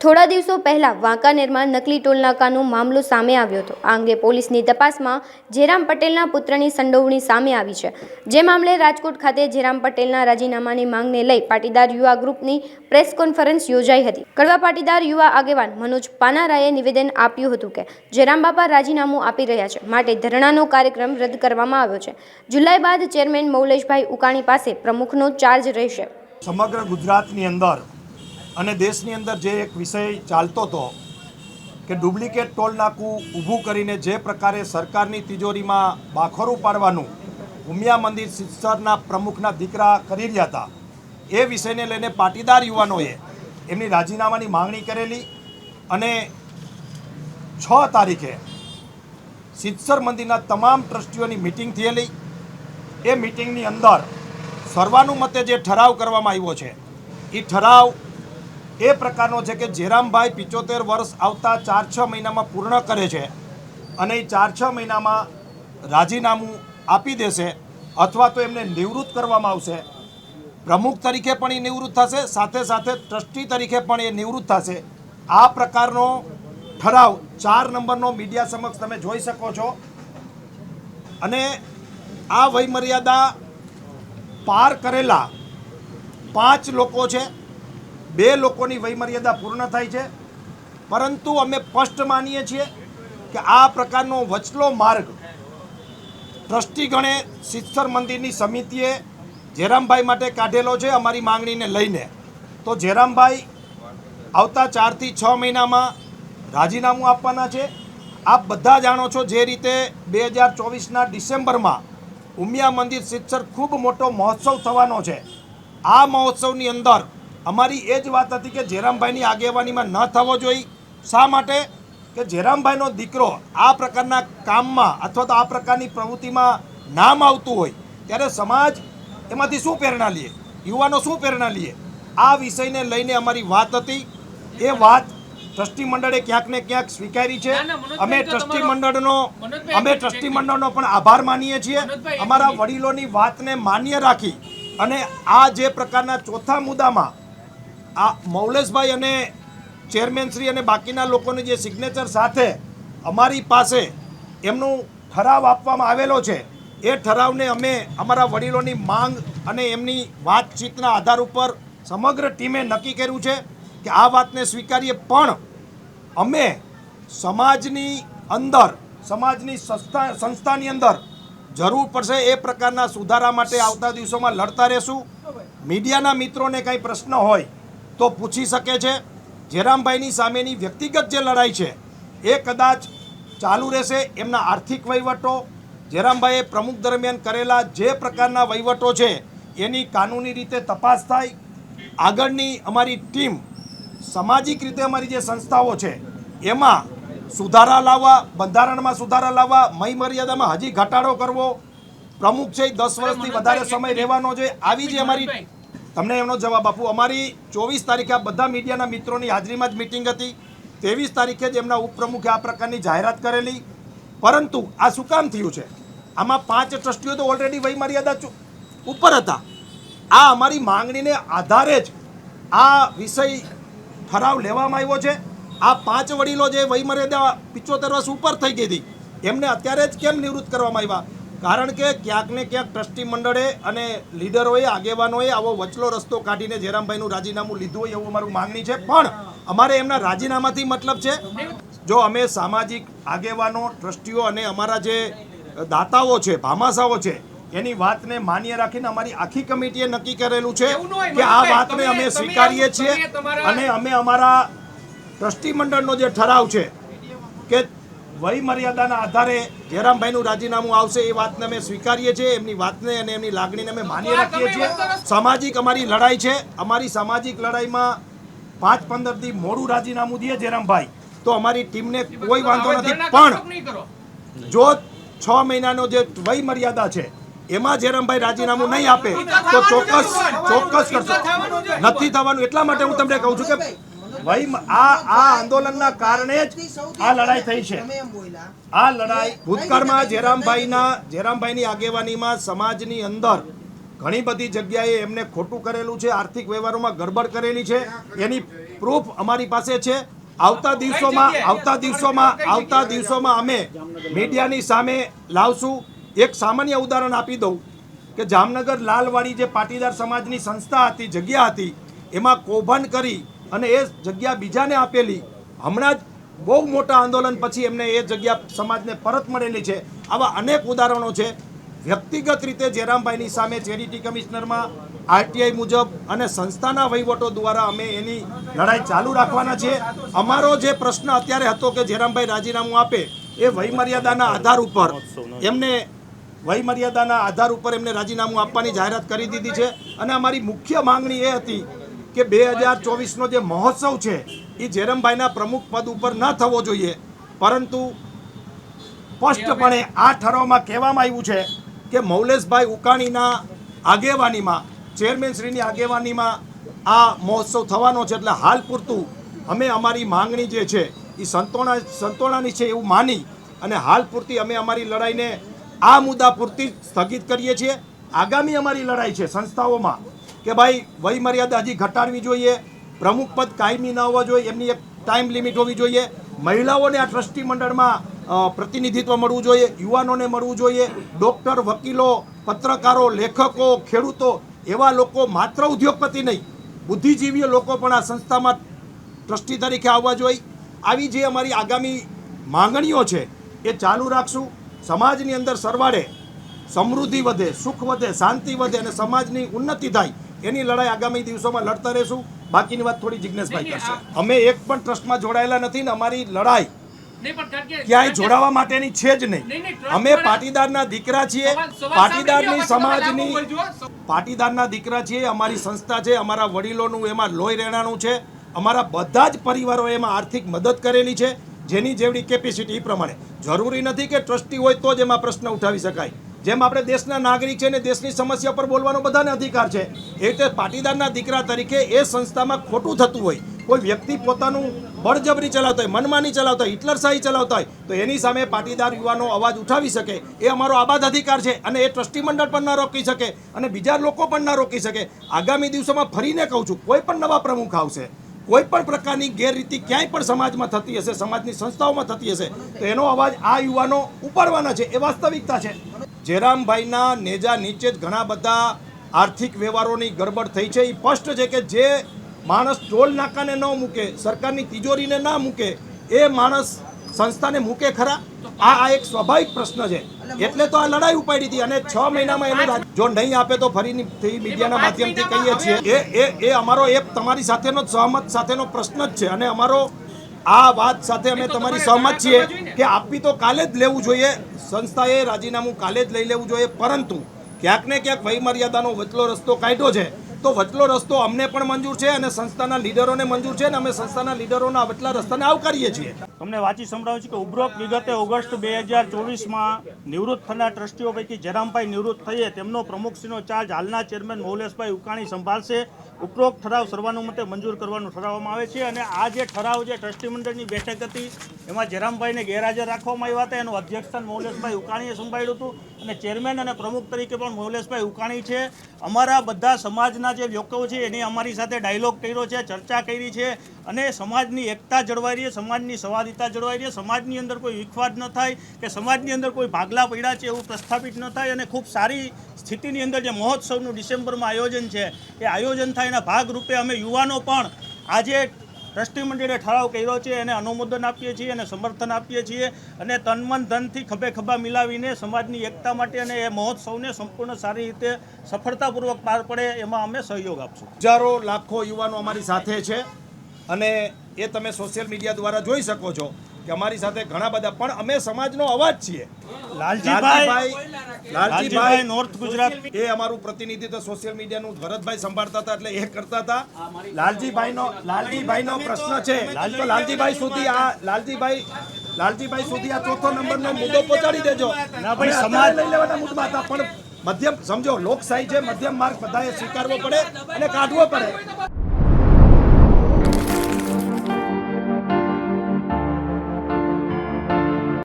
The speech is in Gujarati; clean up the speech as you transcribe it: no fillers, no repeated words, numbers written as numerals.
થોડા દિવસો પહેલા વાંકાનેરમાં નકલી ટોલનાકાનો મામલો સામે આવ્યો હતો। આ અંગે પોલીસની તપાસમાં જેરામ પટેલના પુત્રની સંડોવણી સામે આવી છે। જે મામલે રાજકોટ ખાતે જેરામ પટેલના રાજીનામાની માંગને લઈ પાટીદાર યુવા ગ્રુપની પ્રેસ કોન્ફરન્સ યોજાઈ હતી। કડવા પાટીદાર યુવા આગેવાન મનોજ પાનારાએ નિવેદન આપ્યું હતું કે જેરામ બાપા રાજીનામું આપી રહ્યા છે, માટે ધરણાનો કાર્યક્રમ રદ કરવામાં આવ્યો છે। જુલાઈ બાદ ચેરમેન મૌલેશભાઈ ઉકાણી પાસે પ્રમુખનો ચાર્જ રહેશે। સમગ્ર ગુજરાતની અંદર અને દેશની અંદર જે એક વિષય ચાલતો હતો કે ડુપ્લિકેટ ટોલ નાકું ઊભું કરીને જે પ્રકારે સરકારની તિજોરીમાં બાખોરું પાડવાનું ઉમિયા મંદિર સિત્સરના પ્રમુખના દીકરા કરી રહ્યા હતા, એ વિષયને લઈને પાટીદાર યુવાનોએ એમની રાજીનામાની માંગણી કરેલી અને 6 તારીખે સિત્સર મંદિરના તમામ ટ્રસ્ટીઓની મિટિંગ થયેલી। એ મિટિંગની અંદર સર્વાનુમતે જે ઠરાવ કરવામાં આવ્યો છે, એ ઠરાવ એ પ્રકારનો છે કે જેરામભાઈ 75 વર્ષ આવતા 4-6 મહિનામાં પૂર્ણ કરે છે અને એ 4-6 મહિનામાં રાજીનામું આપી દેશે અથવા તો એમને નિવૃત્ત કરવામાં આવશે। પ્રમુખ તરીકે પણ એ નિવૃત્ત થશે, સાથે સાથે ટ્રસ્ટી તરીકે પણ એ નિવૃત્ત થશે। આ પ્રકારનો ઠરાવ 4 નંબરનો મીડિયા સમક્ષ તમે જોઈ શકો છો અને આ વયમર્યાદા પાર કરેલા 5 લોકો છે, 2 લોકોની વયમર્યાદા પૂર્ણ થાય છે, પરંતુ અમે સ્પષ્ટ માનીએ છીએ કે આ પ્રકારનો વચલો માર્ગ ટ્રસ્ટીગણે સિત્સર મંદિરની સમિતિએ જેરામભાઈ માટે કાઢેલો છે અમારી માંગણીને લઈને। તો જેરામભાઈ આવતા 4 થી 6 મહિનામાં રાજીનામું આપવાના છે। આપ બધા જાણો છો જે રીતે 2024ના ડિસેમ્બરમાં ઉમિયા મંદિર સિત્સર ખૂબ મોટો મહોત્સવ થવાનો છે। આ મહોત્સવની અંદર અમારી એ જ વાત હતી કે જેરામભાઈની આગેવાનીમાં ન થવો જોઈએ। શા માટે? કે જેરામભાઈનો દીકરો આ પ્રકારના કામમાં અથવા તો આ પ્રકારની પ્રવૃત્તિમાં નામ આવતું હોય ત્યારે સમાજ એમાંથી શું પ્રેરણા લે, યુવાનો શું પ્રેરણા લે? આ વિષયને લઈને અમારી વાત હતી। એ વાત ટ્રસ્ટી મંડળે ક્યાંક ને ક્યાંક સ્વીકારી છે। અમે ટ્રસ્ટી મંડળનો પણ આભાર માનીએ છીએ। અમારા વડીલોની વાતને માન્ય રાખી અને આ જે પ્રકારના ચોથા મુદ્દામાં આ મૌલેશભાઈ અને ચેરમેનશ્રી અને બાકીના લોકોની જે સિગ્નેચર સાથે અમારી પાસે એમનું ઠરાવ આપવામાં આવેલો છે, એ ઠરાવને અમે અમારા વડીલોની માંગ અને એમની વાતચીતના આધાર ઉપર સમગ્ર ટીમે નક્કી કર્યું છે કે આ વાતને સ્વીકારીએ, પણ અમે સમાજની અંદર સમાજની સંસ્થાની અંદર જરૂર પડશે એ પ્રકારના સુધારા માટે આવતા દિવસોમાં લડતા રહેશું। મીડિયાના મિત્રોને કંઈ પ્રશ્ન હોય તો પૂછી શકે છે। જેરામભાઈની સામેની વ્યક્તિગત જે લડાઈ છે એ કદાચ ચાલુ રહેશે। એમના આર્થિક વહીવટો, જેરામભાઈએ પ્રમુખ દરમિયાન કરેલા જે પ્રકારના વહીવટો છે એની કાનૂની રીતે તપાસ થાય। આગળની અમારી ટીમ સામાજિક રીતે અમારી જે સંસ્થાઓ છે એમાં સુધારા લાવવા, બંધારણમાં સુધારા લાવવા, મય મર્યાદામાં હજી ઘટાડો કરવો, પ્રમુખ છે 10 વર્ષથી વધારે સમય રહેવાનો જોઈએ, આવી જે અમારી તમને એનો જવાબ આપું। અમારી 24 તારીખે આ બધા મીડિયાના મિત્રોની હાજરીમાં જ મિટિંગ હતી। 23 તારીખે જ એમના ઉપપ્રમુખે આ પ્રકારની જાહેરાત કરેલી, પરંતુ આ શું કામ થયું છે? આમાં 5 ટ્રસ્ટીઓ તો ઓલરેડી વયમર્યાદા ઉપર હતા। આ અમારી માંગણીને આધારે જ આ વિષય ઠરાવ લેવામાં આવ્યો છે। આ 5 વડીલો જે વયમર્યાદા 75 વર્ષ ઉપર થઈ ગઈ હતી એમને અત્યારે જ કેમ નિવૃત્ત કરવામાં આવ્યા? કારણ કે ક્યાંક ને ક્યાંક ટ્રસ્ટી મંડળે અને લીડરોએ, આગેવાનોએ આવો વચલો રસ્તો કાઢીને જેરામભાઈનું રાજીનામું લીધું હોય એવું અમારું માંગણી છે। પણ અમારે એમના રાજીનામાથી મતલબ છે। જો અમે સામાજિક આગેવાનો, ટ્રસ્ટીઓ અને અમારા જે દાતાઓ છે, ભામાશાઓ છે, એની વાતને માન્ય રાખીને અમારી આખી કમિટીએ નક્કી કરેલું છે કે આ વાતને અમે સ્વીકારીએ છીએ અને અમે અમારા ટ્રસ્ટી મંડળનો જે ઠરાવ છે કે વયમર્યાદાના આધારે જેરામભાઈનું રાજીનામું આવશે એ વાતને અમે સ્વીકારીએ છીએ। એમની વાતને અને એમની લાગણીને અમે માન્ય રાખીએ છીએ। સામાજિક અમારી લડાઈ છે। અમારી સામાજિક લડાઈમાં 5-15 દી મોડું રાજીનામું દે જેરામભાઈ તો અમારી ટીમને કોઈ વાંધો નથી, પણ જો 6 મહિનાનો જે વયમર્યાદા છે એમાં જેરામભાઈ રાજીનામું નહીં આપે તો ચોક્કસ કરશો। નથી થવાનું। એટલા માટે હું તમને કહું છું કે આ આંદોલનના કારણે જ આ લડાઈ થઈ છે। આ લડાઈ ભૂતકાળમાં જેરામભાઈની આગેવાનીમાં સમાજની અંદર ઘણી બધી જગ્યાએ એમને ખોટું કરેલું છે, આર્થિક વ્યવહારોમાં ગડબડ કરેલી છે, એની પ્રૂફ અમારી પાસે છે. આવતા દિવસોમાં અમે મીડિયાની સામે લાવશું. એક સામાન્ય ઉદાહરણ આપી દઉં કે જામનગર લાલવાડી જે પાટીદાર સમાજની સંસ્થા હતી, જગ્યા હતી, એમાં કૌભાંડ કરી અને એ જગ્યા બીજાને આપેલી. હમણાં જ બહુ મોટા આંદોલન પછી એમને એ જગ્યા સમાજને પરત મળેલી છે. આવા અનેક ઉદાહરણો છે. વ્યક્તિગત રીતે જયરામભાઈની સામે ચેરિટી કમિશનરમાં આરટીઆઈ મુજબ અને સંસ્થાના વહીવટો દ્વારા અમે એની લડાઈ ચાલુ રાખવાના છે. અમારો જે પ્રશ્ન અત્યારે હતો કે જયરામભાઈ રાજીનામું આપે, એ વયમર્યાદાના આધાર ઉપર એમને રાજીનામું આપવાની જાહેરાત કરી દીધી છે. અને અમારી મુખ્ય માંગણી એ હતી કે 2024નો જે મહોત્સવ છે એ જયરામભાઈના પ્રમુખ પદ ઉપર ન થવો જોઈએ. પરંતુ સ્પષ્ટપણે આ ઠરાવમાં કહેવામાં આવ્યું છે કે મૌલેશભાઈ ઉકાણીના આગેવાનીમાં, ચેરમેનશ્રીની આગેવાનીમાં આ મહોત્સવ થવાનો છે. એટલે હાલ પૂરતું અમે અમારી માંગણી જે છે એ સંતોષાની છે એવું માની અને હાલ પૂરતી અમે અમારી લડાઈને આ મુદ્દા પૂરતી સ્થગિત કરીએ છીએ. આગામી અમારી લડાઈ છે સંસ્થાઓમાં કે ભાઈ વયમર્યાદા હજી ઘટાડવી જોઈએ, પ્રમુખ પદ કાયમી ન હોવા જોઈએ, એમની એક ટાઈમ લિમિટ હોવી જોઈએ, મહિલાઓને આ ટ્રસ્ટી મંડળમાં પ્રતિનિધિત્વ મળવું જોઈએ, યુવાનોને મળવું જોઈએ, ડૉક્ટર, વકીલો, પત્રકારો, લેખકો, ખેડૂતો એવા લોકો, માત્ર ઉદ્યોગપતિ નહીં, બુદ્ધિજીવીઓ લોકો પણ આ સંસ્થામાં ટ્રસ્ટી તરીકે આવવા જોઈએ. આવી જે અમારી આગામી માંગણીઓ છે એ ચાલુ રાખશું. સમાજની અંદર સરવાળે સમૃદ્ધિ વધે, સુખ વધે, શાંતિ વધે અને સમાજની ઉન્નતિ થાય એની લડાઈ આગામી દિવસોમાં લડતા રહેશું. બાકીની વાત થોડી જિજ્ઞેશભાઈ કરશે. અમે એક પણ ટ્રસ્ટમાં જોડાયેલા નથી ને અમારી લડાઈ ક્યાંય જોડાવા માટેની છે જ નહીં. અમે પાટીદારના દીકરા છીએ, પાટીદારના દીકરા છીએ. અમારી સંસ્થા છે, અમારા વડીલોનું એમાં લોહી રહેણાનું છે. અમારા બધા જ પરિવારોએ એમાં આર્થિક મદદ કરેલી છે, જેની જેવડી કેપેસિટી એ પ્રમાણે. જરૂરી નથી કે ટ્રસ્ટી હોય તો જ એમાં પ્રશ્ન ઉઠાવી શકાય. જેમ આપણે દેશના નાગરિક છે ને દેશની સમસ્યા પર બોલવાનો બધાને અધિકાર છે, એ રીતે પાટીદારના દીકરા તરીકે એ સંસ્થામાં ખોટું થતું હોય, કોઈ વ્યક્તિ પોતાનું બળજબરી ચલાવતા હોય, મનમાની ચલાવતા હોય, હિટલરશાહી ચલાવતા હોય, તો એની સામે પાટીદાર યુવાનો અવાજ ઉઠાવી શકે એ અમારો આબાદ અધિકાર છે. અને એ ટ્રસ્ટી મંડળ પણ ન રોકી શકે અને બીજા લોકો પણ ન રોકી શકે. આગામી દિવસોમાં ફરીને કહું છું, કોઈ પણ નવા પ્રમુખ આવશે, કોઈ પણ પ્રકારની ગેરરીતિ ક્યાંય પણ સમાજમાં થતી હશે, સમાજની સંસ્થાઓમાં થતી હશે, તો એનો અવાજ આ યુવાનો ઉપાડવાના છે. એ વાસ્તવિકતા છે. જયરામભાઈના નેજા નીચે જ ઘણા બધા આર્થિક વ્યવહારોની ગડબડ થઈ છે. એ સ્પષ્ટ છે કે જે માણસ ટોલ નાકાને ન મૂકે, સરકારની તિજોરીને ના મૂકે, એ માણસ સંસ્થાને મૂકે ખરા? આ એક સ્વાભાવિક પ્રશ્ન છે. એટલે તો આ લડાઈ ઉપાડી હતી અને 6 મહિનામાં એનું જો નહીં આપે તો ફરી મીડિયાના માધ્યમથી કહીએ છીએ એ અમારો તમારી સાથેનો સહમત સાથેનો પ્રશ્ન જ છે. અને અમારો આ વાત સાથે અમે તમારી સહમત છીએ કે આપવી તો કાલે જ લેવું જોઈએ, સંસ્થાએ રાજીનામું કાલે જ લઈ લેવું જોઈએ. પરંતુ ક્યાંક ને ક્યાંક વયમર્યાદાનો વચલો રસ્તો કાઢ્યો છે, તો વચલો રસ્તો અમને પણ મંજૂર છે અને સંસ્થાના લીડરોને મંજૂર છે અને અમે સંસ્થાના લીડરોના વચલા રસ્તાને આવકારીએ છીએ. તમને વાંચી સંભળાવું છું કે ઉપરોક્ત વિગતે ઓગસ્ટ 2024માં નિવૃત્ત થનાર ટ્રસ્ટીઓ પૈકી જયરામભાઈ નિવૃત્ત થઈએ તેમનો પ્રમુખશ્રીનો ચાર્જ હાલના ચેરમેન મૌલેશભાઈ ઉકાણી સંભાળશે. ઉપરોક્ત ઠરાવ સર્વાનુમતે મંજૂર કરવાનું ઠરાવવામાં આવે છે. અને આ જે ઠરાવ જે ટ્રસ્ટી મંડળની બેઠક હતી એમાં જયરામભાઈને ગેરહાજર રાખવામાં આવ્યા હતા. એનું અધ્યક્ષસ્થાન મૌલેશભાઈ ઉકાણીએ સંભાળ્યું હતું અને ચેરમેન અને પ્રમુખ તરીકે પણ મૌલેશભાઈ ઉકાણી છે. અમારા બધા સમાજના જે લોકો છે એની અમારી સાથે ડાયલોગ કર્યો છે, ચર્ચા કરી છે અને સમાજની એકતા જળવાઈ રહી, સમાજની સંવાદિતા જળવાઈ રહી, સમાજની અંદર કોઈ વિખવાદ ન થાય કે સમાજની અંદર કોઈ ભાગલા પડ્યા છે એવું પ્રસ્થાપિત ન થાય અને ખૂબ સારી સ્થિતિની અંદર જે મહોત્સવનું ડિસેમ્બરમાં આયોજન છે એ આયોજન થાય એના ભાગરૂપે અમે યુવાનો પણ આજે ટ્રસ્ટી મંડળે ઠરાવ કર્યો છે એને અનુમોદન આપીએ છીએ અને સમર્થન આપીએ છીએ અને તનમન ધનથી ખભે ખભા મિલાવીને સમાજની એકતા માટે અને એ મહોત્સવને સંપૂર્ણ સારી રીતે સફળતાપૂર્વક પાર પડે એમાં અમે સહયોગ આપશું. હજારો લાખો યુવાનો અમારી સાથે છે અને એ તમે સોશિયલ મીડિયા દ્વારા જોઈ શકો છો કે અમારી સાથે ઘણા બધા, પણ અમે સમાજનો અવાજ છીએ. લાલજીભાઈ નોર્થ ગુજરાત એ અમારું પ્રતિનિધિત્વ સોશિયલ મીડિયાનું ભરતભાઈ સંભાળતા હતા એટલે એ કરતા હતા. લાલજીભાઈનો પ્રશ્ન છે તો લાલજીભાઈ સુધી આ ચોથો નંબરનો મુદ્દો પહોંચાડી દેજો. ભાઈ સમાજ લઈ લેવાના મુદ્દા હતા પણ મધ્યમ સમજો, લોકશાહી છે, મધ્યમ માર્ગ બધાએ સ્વીકારવો પડે અને કાઢવો પડે.